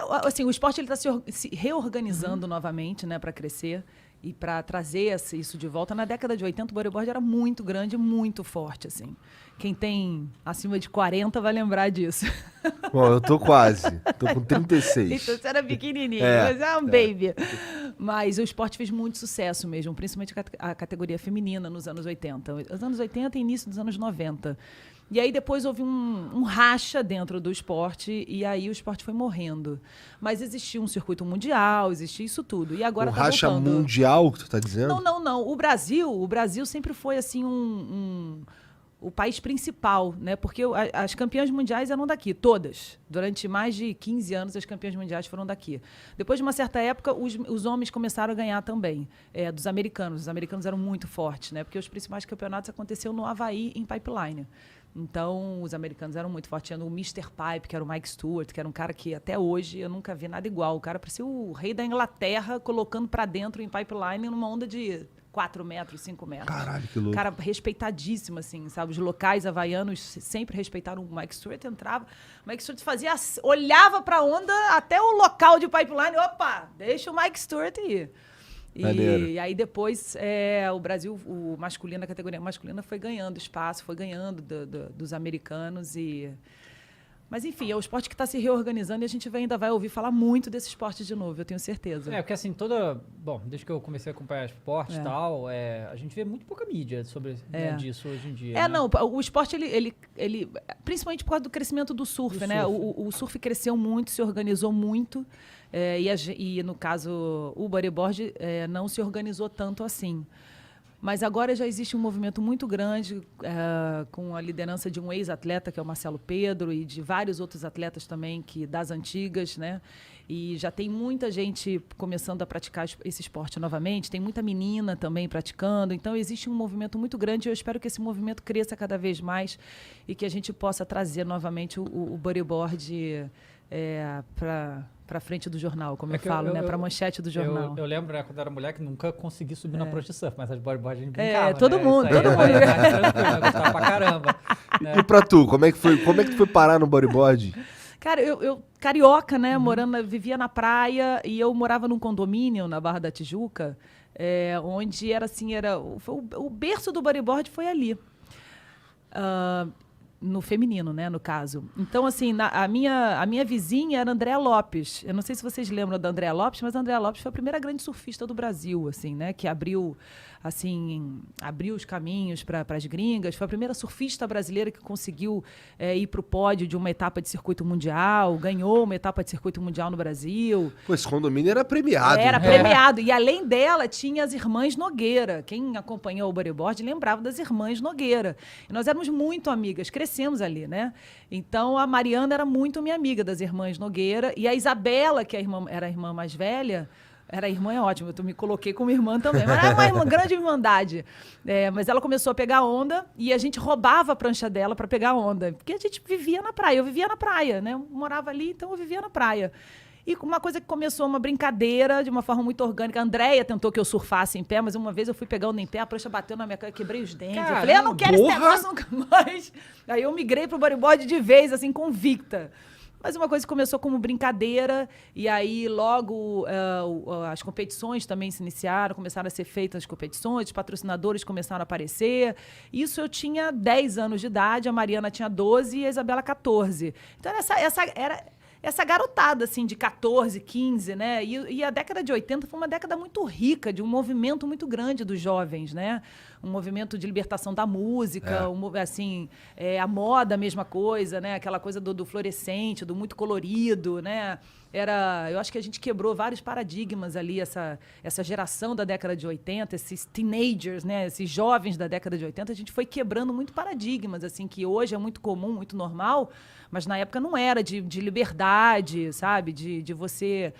assim, o esporte está se reorganizando novamente, né, para crescer e para trazer isso de volta. Na década de 80, o bodyboard era muito grande, muito forte, assim. Quem tem acima de 40 vai lembrar disso. Bom, eu tô quase. Tô com 36. Então você era pequenininho, É, você é um baby. Mas o esporte fez muito sucesso mesmo, principalmente a categoria feminina nos anos 80. Os anos 80 e início dos anos 90. E aí depois houve um racha dentro do esporte e aí o esporte foi morrendo. Mas existia um circuito mundial, existia isso tudo. E agora Um tá racha voltando. mundial que tu tá dizendo? Não. O Brasil sempre foi assim o país principal, né? Porque as campeãs mundiais eram daqui, todas. Durante mais de 15 anos, as campeãs mundiais foram daqui. Depois de uma certa época, os homens começaram a ganhar também, dos americanos. Os americanos eram muito fortes, né? Porque os principais campeonatos aconteciam no Havaí, em Pipeline. Então, os americanos eram muito fortes. Tinha o Mr. Pipe, que era o Mike Stewart, que era um cara que até hoje eu nunca vi nada igual. O cara parecia o rei da Inglaterra colocando para dentro em Pipeline numa onda de 4 metros, 5 metros. Caralho, que louco. Cara respeitadíssimo, assim, sabe? Os locais havaianos sempre respeitaram o Mike Stewart, entrava. O Mike Stewart olhava pra onda até o local de Pipeline. Opa, deixa o Mike Stewart ir. E aí depois o Brasil, a categoria masculina foi ganhando espaço, foi ganhando dos americanos Mas, enfim, é o esporte que está se reorganizando e a gente ainda vai ouvir falar muito desse esporte de novo, eu tenho certeza. Porque assim, bom, desde que eu comecei a acompanhar esporte e tal, a gente vê muito pouca mídia sobre disso hoje em dia. Né? Não, o esporte, ele principalmente por causa do crescimento do surf, né? O surf cresceu muito, se organizou muito, e no caso, o bodyboard não se organizou tanto assim. Mas agora já existe um movimento muito grande com a liderança de um ex-atleta, que é o Marcelo Pedro, e de vários outros atletas também das antigas, né? E já tem muita gente começando a praticar esse esporte novamente, tem muita menina também praticando. Então, existe um movimento muito grande e eu espero que esse movimento cresça cada vez mais e que a gente possa trazer novamente o bodyboard para frente do jornal, como eu falo, né? Para a manchete do jornal. Eu lembro, né, quando eu era mulher, que nunca consegui subir na prancha de surf, mas as bodyboard a gente brincava, todo né? mundo. Tranquilo, eu gostava pra caramba. Né? E pra tu, como é que tu foi parar no bodyboard? Cara, eu carioca, né, vivia na praia e eu morava num condomínio na Barra da Tijuca, onde o berço do bodyboard foi ali. No feminino, né, no caso. Então, assim, a minha vizinha era a Andréa Lopes. Eu não sei se vocês lembram da Andréa Lopes, mas a Andréa Lopes foi a primeira grande surfista do Brasil, assim, né, que abriu os caminhos para as gringas. Foi a primeira surfista brasileira que conseguiu ir para o pódio de uma etapa de circuito mundial, ganhou uma etapa de circuito mundial no Brasil. Pô, esse condomínio era premiado. Era premiado. E além dela, tinha as irmãs Nogueira. Quem acompanhou o bodyboard lembrava das irmãs Nogueira. E nós éramos muito amigas, crescemos ali, né? Então, a Mariana era muito minha amiga das irmãs Nogueira. E a Isabela, que era a irmã mais velha... Irmã é ótimo, eu me coloquei como irmã também. Mas era uma grande irmandade. Mas ela começou a pegar onda e a gente roubava a prancha dela para pegar onda. Porque a gente vivia na praia. Eu vivia na praia, né? Eu morava ali, então eu vivia na praia. E uma coisa que começou uma brincadeira de uma forma muito orgânica. A Andréia tentou que eu surfasse em pé, mas uma vez eu fui pegar onda em pé, a prancha bateu na minha cara, quebrei os dentes. Caramba, eu falei, eu não quero esse negócio nunca mais. Aí eu migrei pro bodyboard de vez, assim, convicta. Mas uma coisa que começou como brincadeira, e aí logo as competições também se iniciaram, começaram a ser feitas as competições, os patrocinadores começaram a aparecer. Isso eu tinha 10 anos de idade, a Mariana tinha 12 e a Isabela 14. Então era essa garotada, assim, de 14, 15, né? E a década de 80 foi uma década muito rica, de um movimento muito grande dos jovens, né? Um movimento de libertação da música, a moda, a mesma coisa, né? Aquela coisa do fluorescente, do muito colorido, né? Eu acho que a gente quebrou vários paradigmas ali, essa geração da década de 80, esses teenagers, né? Esses jovens da década de 80, a gente foi quebrando muito paradigmas, assim, que hoje é muito comum, muito normal, mas na época não era, de liberdade, sabe? De você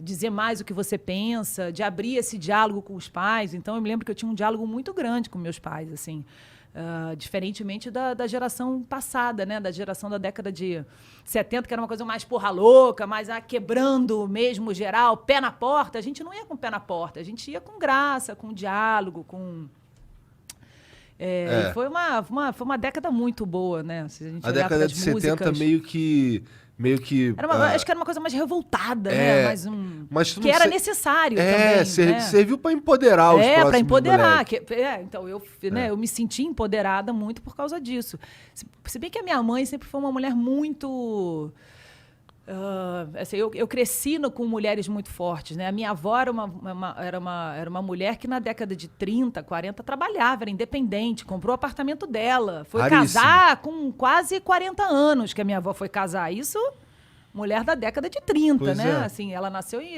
dizer mais o que você pensa, de abrir esse diálogo com os pais. Então, eu me lembro que eu tinha um diálogo muito grande com meus pais, assim. Diferentemente da geração passada, né? Da geração da década de 70, que era uma coisa mais porra louca, mais quebrando mesmo geral, pé na porta. A gente não ia com o pé na porta, a gente ia com graça, com diálogo, com... Foi uma década muito boa, né? Se a gente A década de 70 meio meio que... Acho que era uma coisa mais revoltada, né? Mais mas tu que não era se- necessário também. serviu pra empoderar os próximos Pra empoderar. moleques. Então, eu me senti empoderada muito por causa disso. Se bem que a minha mãe sempre foi uma mulher muito... assim, eu cresci com mulheres muito fortes, né? A minha avó era uma mulher que na década de 30, 40 trabalhava, era independente, comprou o apartamento dela, foi Raríssimo. casar com quase 40 anos que a minha avó foi casar. Isso, mulher da década de 30, Pois né? é. Assim, ela nasceu em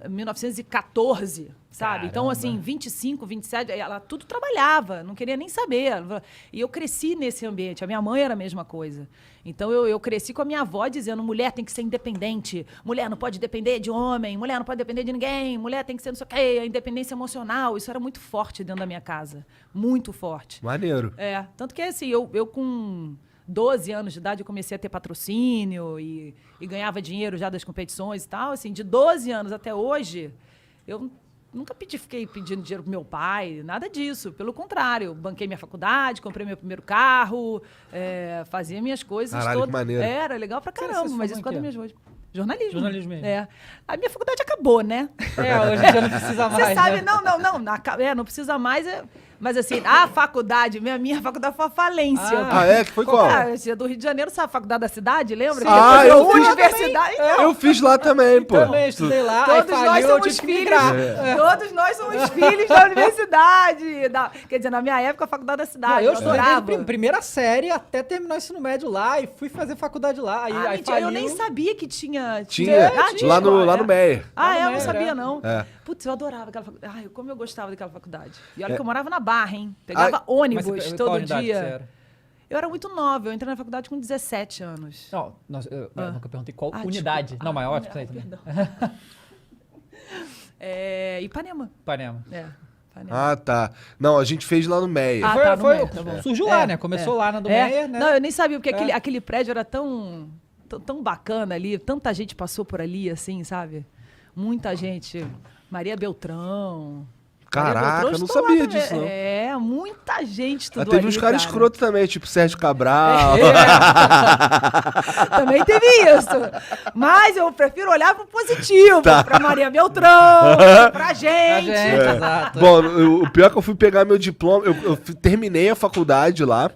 1914, sabe? Caramba. Então, assim, 25, 27, ela tudo trabalhava, não queria nem saber. E eu cresci nesse ambiente. A minha mãe era a mesma coisa. Então, eu cresci com a minha avó dizendo, mulher tem que ser independente, mulher não pode depender de homem, mulher não pode depender de ninguém, mulher tem que ser não sei o quê, a independência emocional. Isso era muito forte dentro da minha casa. Muito forte. Maneiro. Tanto que, assim, eu com 12 anos de idade eu comecei a ter patrocínio e ganhava dinheiro já das competições e tal. Assim, de 12 anos até hoje, eu nunca fiquei pedindo dinheiro pro meu pai, nada disso. Pelo contrário, eu banquei minha faculdade, comprei meu primeiro carro, fazia minhas coisas Caralho, todas. que maneiro. Era legal pra caramba, Você mas se isso por formou causa em das minhas coisas. Jornalismo. Mesmo. A minha faculdade acabou, né? Hoje em dia não precisa mais, Você sabe, né? não precisa mais. Mas assim, a faculdade, minha faculdade foi a falência. Que foi qual? Você é do Rio de Janeiro, sabe a faculdade da cidade, lembra? Sim. Que Eu depois fiz virou universidade. Então, Eu fiz lá também, pô. Também estudei lá, aí todos nós faliu, eu somos tive que filhos. migrar. Todos nós somos filhos da universidade. Quer dizer, na minha época, a faculdade da cidade. Não, eu estudei adorava. desde primeira série até terminar o ensino médio lá e fui fazer faculdade lá. Aí Mentira, faliu. eu nem sabia que tinha. Tinha, tinha lá no Meyer. Ah, Lá no eu não Meyer, sabia, não. É. Putz, eu adorava aquela faculdade. Ai, como eu gostava daquela faculdade. E olha que eu morava na Barra, hein? Pegava ônibus qual todo unidade que você dia. era? Eu era muito nova, eu entrei na faculdade com 17 anos. Não, eu nunca perguntei qual Ah, unidade. desculpa. Não, mas Ah, ótimo, aí também. perdão. Ipanema. Ipanema. Ipanema. Ah, tá. Não, a gente fez lá no Meyer. Ah, tá, no Meyer, tá bom. Surgiu lá, né? Começou lá na do Meyer, né? Não, eu nem sabia, porque aquele prédio era tão bacana ali, tanta gente passou por ali, assim, sabe? Muita gente. Maria Beltrão. Caraca, eu não estudou lá sabia também. disso, não. Muita gente Ah, estudou teve ali, uns caras cara. escrotos também, tipo Sérgio Cabral. Também teve isso. Mas eu prefiro olhar pro positivo, Tá. pra Maria Beltrão, pra A gente. gente, exato. Bom, o pior é que eu fui pegar meu diploma, eu terminei a faculdade lá,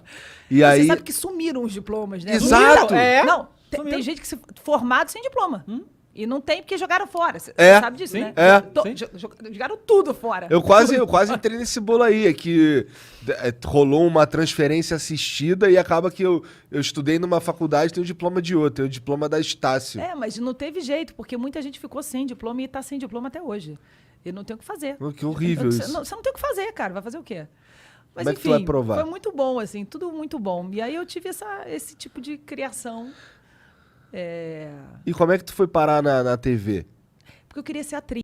e Você aí... sabe que sumiram os diplomas, né? Exato. É? Não, tem Sumiram. gente que se formado sem diploma. E não tem porque jogaram fora. Você sabe disso, sim, né? é. Sim. Jogaram tudo fora. Eu quase entrei nesse bolo aí, é que rolou uma transferência assistida e acaba que eu estudei numa faculdade e tenho diploma de outra, tenho diploma da Estácio. Mas não teve jeito, porque muita gente ficou sem diploma e tá sem diploma até hoje. E não tem o que fazer. Que horrível Você isso. não tem o que fazer, cara. Vai fazer o quê? Mas Como é que tu enfim, vai provar? foi muito bom, assim, tudo muito bom. E aí eu tive esse tipo de criação. E como é que tu foi parar na TV? Porque eu queria ser atriz.